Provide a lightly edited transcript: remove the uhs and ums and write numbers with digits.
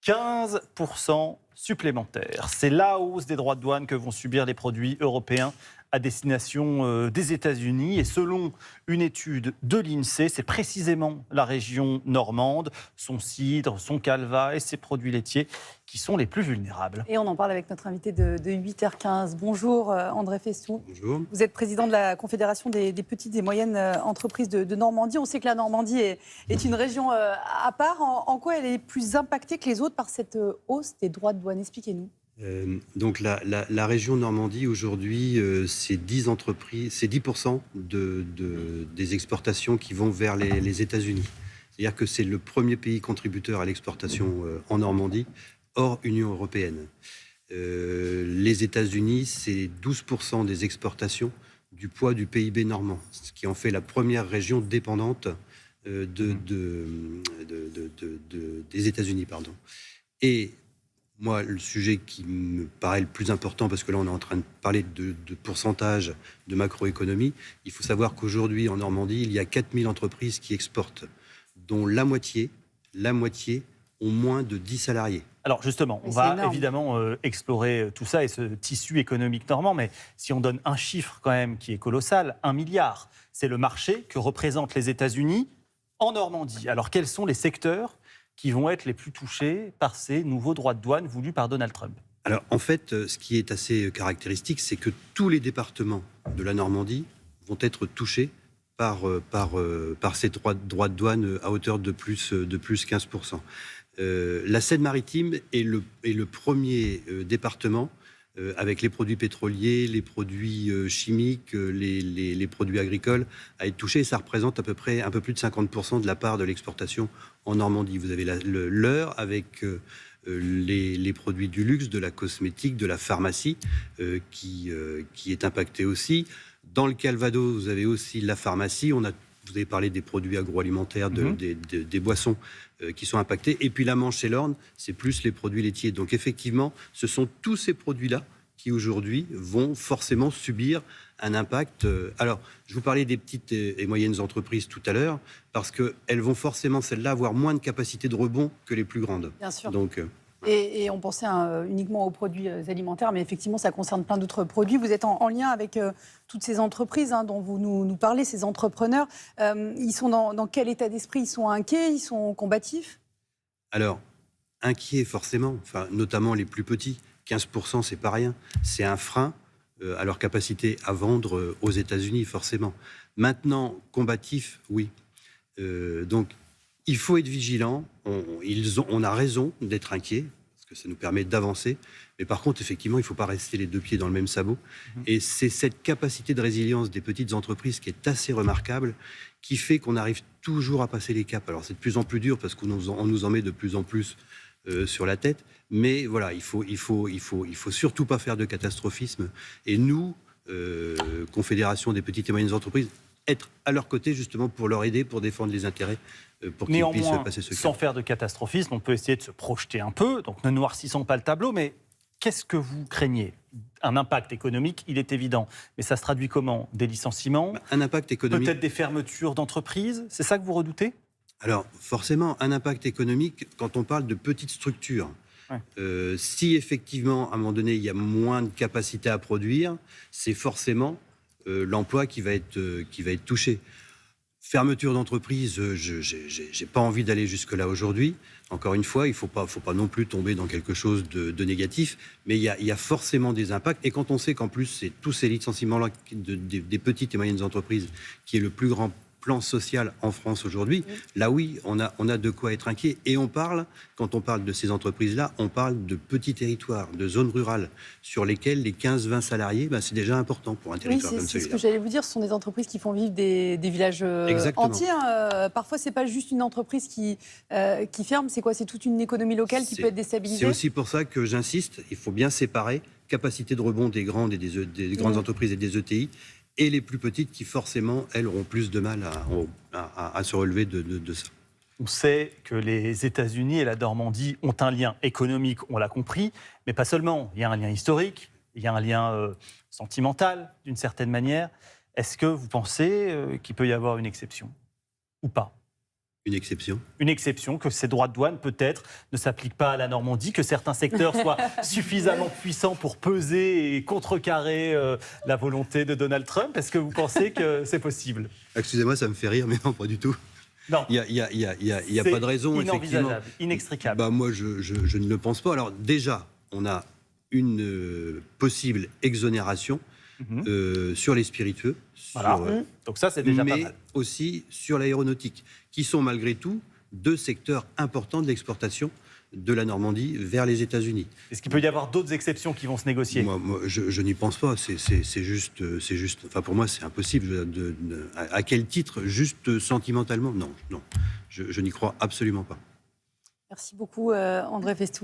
15% supplémentaires. C'est la hausse des droits de douane que vont subir les produits européens à destination des États-Unis. Et selon une étude de l'INSEE, c'est précisément la région normande, son cidre, son calva et ses produits laitiers qui sont les plus vulnérables. Et on en parle avec notre invité de 8h15. Bonjour André Festou. Bonjour. Vous êtes président de la Confédération des petites et moyennes entreprises de Normandie. On sait que la Normandie est une région à part. En quoi elle est plus impactée que les autres par cette hausse des droits de douane? Expliquez-nous. Donc la région Normandie aujourd'hui, c'est 10% des exportations qui vont vers les États-Unis. C'est-à-dire que c'est le premier pays contributeur à l'exportation en Normandie, hors Union européenne. Les États-Unis, c'est 12% des exportations du poids du PIB normand, ce qui en fait la première région dépendante des États-Unis. Et moi, le sujet qui me paraît le plus important, parce que là, on est en train de parler de pourcentage de macroéconomie, il faut savoir qu'aujourd'hui, en Normandie, il y a 4000 entreprises qui exportent, dont la moitié ont moins de 10 salariés. Alors justement, on va évidemment explorer tout ça et ce tissu économique normand, mais si on donne un chiffre quand même qui est colossal, 1 milliard, c'est le marché que représentent les États-Unis en Normandie. Alors quels sont les secteurs qui vont être les plus touchés par ces nouveaux droits de douane voulus par Donald Trump? Alors, en fait, ce qui est assez caractéristique, c'est que tous les départements de la Normandie vont être touchés par ces droits de douane à hauteur de plus 15%. La Seine-Maritime est le premier département avec les produits pétroliers, les produits chimiques, les produits agricoles à être touchés. Ça représente à peu près un peu plus de 50% de la part de l'exportation en Normandie. Vous avez l'heure avec les produits du luxe, de la cosmétique, de la pharmacie qui est impactée aussi. Dans le Calvados, vous avez aussi la pharmacie. Vous avez parlé des produits agroalimentaires, des boissons qui sont impactés. Et puis la Manche et l'Orne, c'est plus les produits laitiers. Donc effectivement, ce sont tous ces produits-là qui aujourd'hui vont forcément subir un impact. Alors, je vous parlais des petites et moyennes entreprises tout à l'heure, parce qu'elles vont forcément, celles-là, avoir moins de capacité de rebond que les plus grandes. Bien sûr. Donc, et on pensait uniquement aux produits alimentaires, mais effectivement, ça concerne plein d'autres produits. Vous êtes en lien avec toutes ces entreprises dont vous nous parlez, ces entrepreneurs. Ils sont dans quel état d'esprit? Ils sont inquiets? Ils sont combatifs? Alors, inquiets forcément, notamment les plus petits. 15%, c'est pas rien. C'est un frein à leur capacité à vendre aux États-Unis, forcément. Maintenant, combatifs, oui. Donc, il faut être vigilant. On a raison d'être inquiet, parce que ça nous permet d'avancer. Mais par contre, effectivement, il ne faut pas rester les deux pieds dans le même sabot. Et c'est cette capacité de résilience des petites entreprises qui est assez remarquable, qui fait qu'on arrive toujours à passer les caps. Alors, c'est de plus en plus dur, parce qu'on nous en met de plus en plus sur la tête. Mais voilà, il faut surtout pas faire de catastrophisme. Et nous, Confédération des petites et moyennes entreprises, être à leur côté justement pour leur aider, pour défendre les intérêts, pour qu'ils puissent passer ce cap. Sans faire de catastrophisme, on peut essayer de se projeter un peu, donc ne noircissons pas le tableau, mais qu'est-ce que vous craignez? Un impact économique, il est évident, mais ça se traduit comment? Des licenciements? Un impact économique. Peut-être des fermetures d'entreprises? C'est ça que vous redoutez? Alors, forcément, un impact économique quand on parle de petites structures. Ouais. Si effectivement, à un moment donné, il y a moins de capacité à produire, c'est forcément l'emploi qui va être touché. Fermeture d'entreprise, j'ai pas envie d'aller jusque-là aujourd'hui. Encore une fois, il faut pas non plus tomber dans quelque chose de négatif, mais il y a forcément des impacts. Et quand on sait qu'en plus, c'est tous ces licenciements-là des petites et moyennes entreprises qui est le plus grand plan social en France aujourd'hui, là oui, on a de quoi être inquiet. Et quand on parle de ces entreprises-là, on parle de petits territoires, de zones rurales, sur lesquelles les 15-20 salariés, c'est déjà important pour un territoire comme celui-là. C'est ce que j'allais vous dire, ce sont des entreprises qui font vivre des villages entiers. Parfois, ce n'est pas juste une entreprise qui ferme, c'est quoi? C'est toute une économie locale qui peut être déstabilisée. C'est aussi pour ça que j'insiste, il faut bien séparer capacité de rebond des grandes entreprises et des ETI, et les plus petites qui, forcément, elles auront plus de mal à se relever de ça. On sait que les États-Unis et la Normandie ont un lien économique, on l'a compris, mais pas seulement. Il y a un lien historique, il y a un lien sentimental, d'une certaine manière. Est-ce que vous pensez qu'il peut y avoir une exception ou pas? Une exception. Une exception, que ces droits de douane, peut-être, ne s'appliquent pas à la Normandie, que certains secteurs soient suffisamment puissants pour peser et contrecarrer la volonté de Donald Trump. Est-ce que vous pensez que c'est possible? Excusez-moi, ça me fait rire, mais non, pas du tout. Non. Il n'y a pas de raison, effectivement. Inenvisageable, inextricable. Bah, moi, je ne le pense pas. Alors, déjà, on a une possible exonération sur les spiritueux. Voilà. Donc ça, c'est déjà pas mais mal. aussi sur l'aéronautique, qui sont malgré tout deux secteurs importants de l'exportation de la Normandie vers les États-Unis. Est-ce qu'il peut y avoir d'autres exceptions qui vont se négocier? Moi, je n'y pense pas. C'est juste. Enfin, pour moi, c'est impossible. À quel titre? Juste sentimentalement? Non. Je n'y crois absolument pas. Merci beaucoup, André Festou.